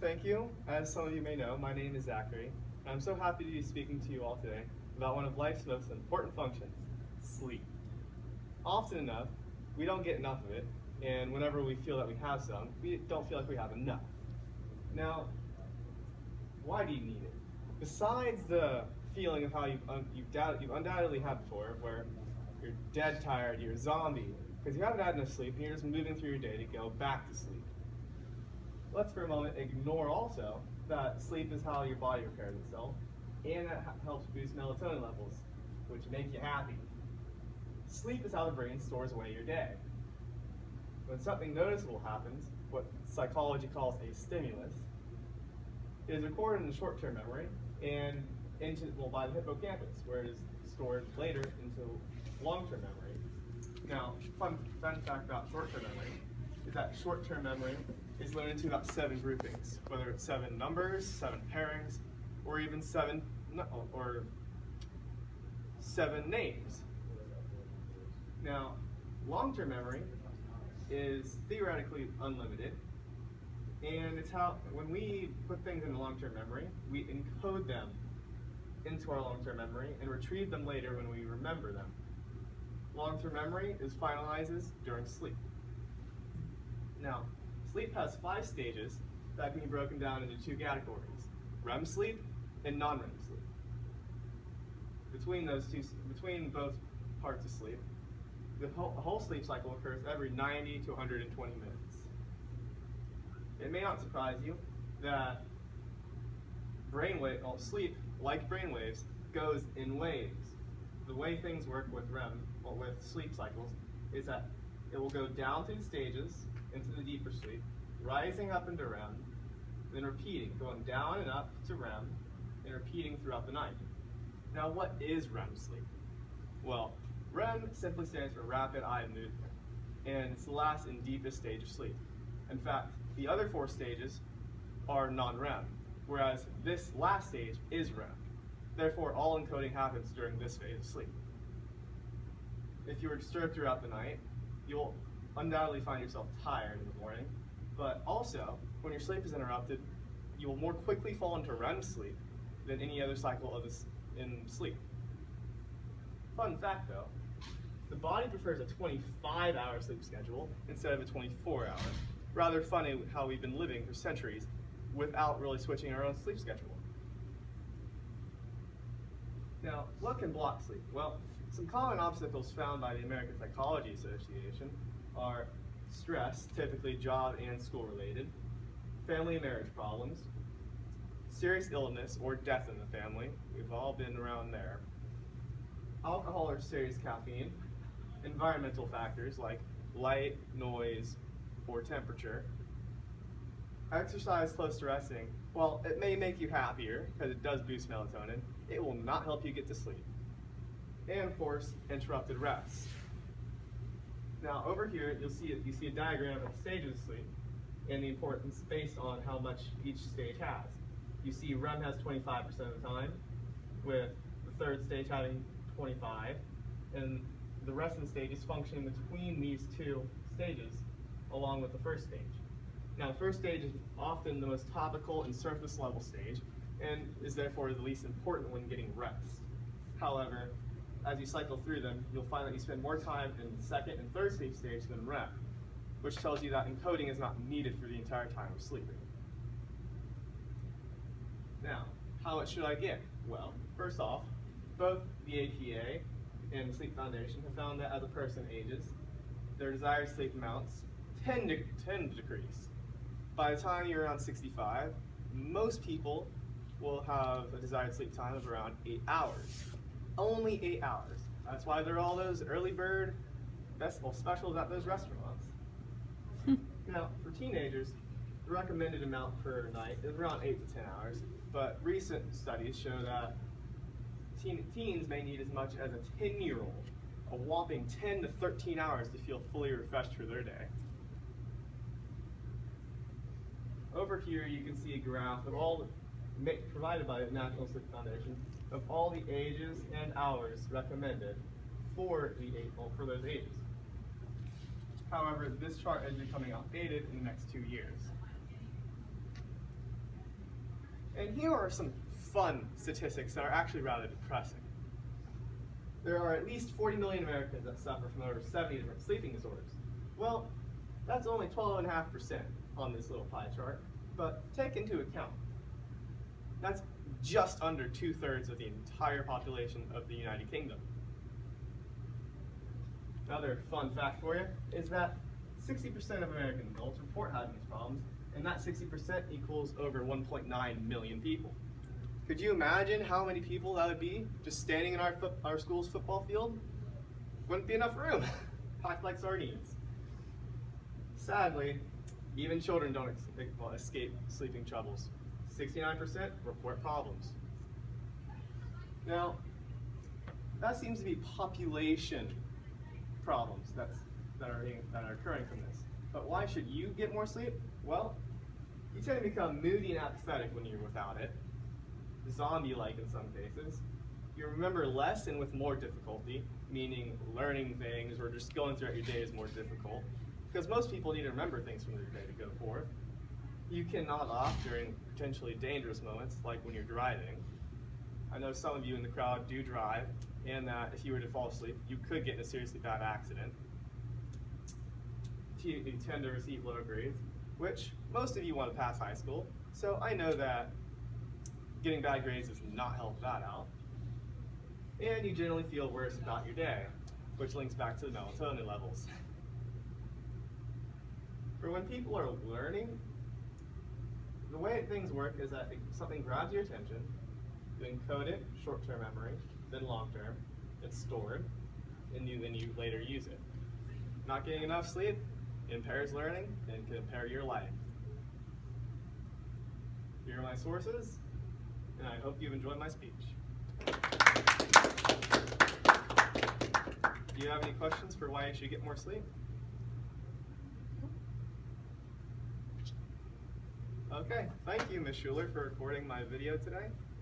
Thank you. As some of you may know, my name is Zachary, and I'm so happy to be speaking to you all today about one of life's most important functions, sleep. Often enough, we don't get enough of it, and whenever we feel that we have some, we don't feel like we have enough. Now, why do you need it? Besides the feeling of how you've undoubtedly had before, where you're dead tired, you're a zombie, because you haven't had enough sleep and you're just moving through your day to go back to sleep. Let's for a moment ignore also that sleep is how your body repairs itself, and it helps boost melatonin levels, which make you happy. Sleep is how the brain stores away your day. When something noticeable happens, what psychology calls a stimulus, it is recorded in the short-term memory and by the hippocampus, where it is stored later into long-term memory. Now, fun fact about short-term memory is that short-term memory is limited to about 7 groupings, whether it's 7 numbers, 7 pairings, or even 7 names. Now, long-term memory is theoretically unlimited, and it's how, when we put things in long-term memory, we encode them into our long-term memory and retrieve them later when we remember them. Long-term memory finalizes during sleep. Now, sleep has 5 stages that can be broken down into 2 categories: REM sleep and non-REM sleep. Between both parts of sleep, the whole sleep cycle occurs every 90 to 120 minutes. It may not surprise you that sleep, like brainwaves, goes in waves. The way things work with with sleep cycles, is that it will go down through the stages into the deeper sleep, rising up into REM, then repeating, going down and up to REM, and repeating throughout the night. Now, what is REM sleep? Well, REM simply stands for rapid eye movement, and it's the last and deepest stage of sleep. In fact, the other 4 stages are non-REM, whereas this last stage is REM. Therefore, all encoding happens during this phase of sleep. If you are disturbed throughout the night, you'll undoubtedly find yourself tired in the morning, but also, when your sleep is interrupted, you will more quickly fall into REM sleep than any other cycle in sleep. Fun fact though, the body prefers a 25-hour sleep schedule instead of a 24-hour. Rather funny how we've been living for centuries without really switching our own sleep schedule. Now, what can block sleep? Well, some common obstacles found by the American Psychology Association are stress, typically job and school related, family and marriage problems, serious illness or death in the family, we've all been around there, alcohol or serious caffeine, environmental factors like light, noise, or temperature, exercise close to resting. While it may make you happier because it does boost melatonin, it will not help you get to sleep. And of course, interrupted rest. Now over here, you see a diagram of the stages of sleep and the importance based on how much each stage has. You see REM has 25% of the time, with the third stage having 25, and the resting stages function between these 2 stages along with the first stage. Now, the first stage is often the most topical and surface level stage, and is therefore the least important when getting rest. However, as you cycle through them, you'll find that you spend more time in the second and third sleep stage than REM, which tells you that encoding is not needed for the entire time of sleeping. Now, how should I get? Well, first off, both the APA and the Sleep Foundation have found that as a person ages, their desired sleep amounts tend to decrease. By the time you're around 65, most people will have a desired sleep time of around 8 hours. Only 8 hours. That's why there are all those early bird specials at those restaurants. Now, for teenagers, the recommended amount per night is around 8 to 10 hours, but recent studies show that teens may need as much as a 10-year-old, a whopping 10 to 13 hours to feel fully refreshed for their day. Over here, you can see a graph of all provided by the National Sleep Foundation of all the ages and hours recommended for those ages. However, this chart is becoming outdated in the next 2 years. And here are some fun statistics that are actually rather depressing. There are at least 40 million Americans that suffer from over 70 different sleeping disorders. Well, that's only 12.5% on this little pie chart, but take into account that's just under 2/3 of the entire population of the United Kingdom. Another fun fact for you is that 60% of American adults report having these problems, and that 60% equals over 1.9 million people. Could you imagine how many people that would be just standing in our school's football field? Wouldn't be enough room, packed like sardines. Sadly, even children don't escape sleeping troubles. 69% report problems. Now, that seems to be population problems that are occurring from this. But why should you get more sleep? Well, you tend to become moody and apathetic when you're without it, zombie-like in some cases. You remember less and with more difficulty, meaning learning things or just going throughout your day is more difficult, because most people need to remember things from their day to go forth. You can nod off during potentially dangerous moments, like when you're driving. I know some of you in the crowd do drive, and that if you were to fall asleep, you could get in a seriously bad accident. You tend to receive low grades, which most of you want to pass high school, so I know that getting bad grades does not help that out. And you generally feel worse about your day, which links back to the melatonin levels. For when people are learning, the way things work is that something grabs your attention, you encode it, short-term memory, then long-term, it's stored, and then you later use it. Not getting enough sleep impairs learning and can impair your life. Here are my sources, and I hope you've enjoyed my speech. Do you have any questions for why you should get more sleep? Okay, thank you, Ms. Schuler, for recording my video today.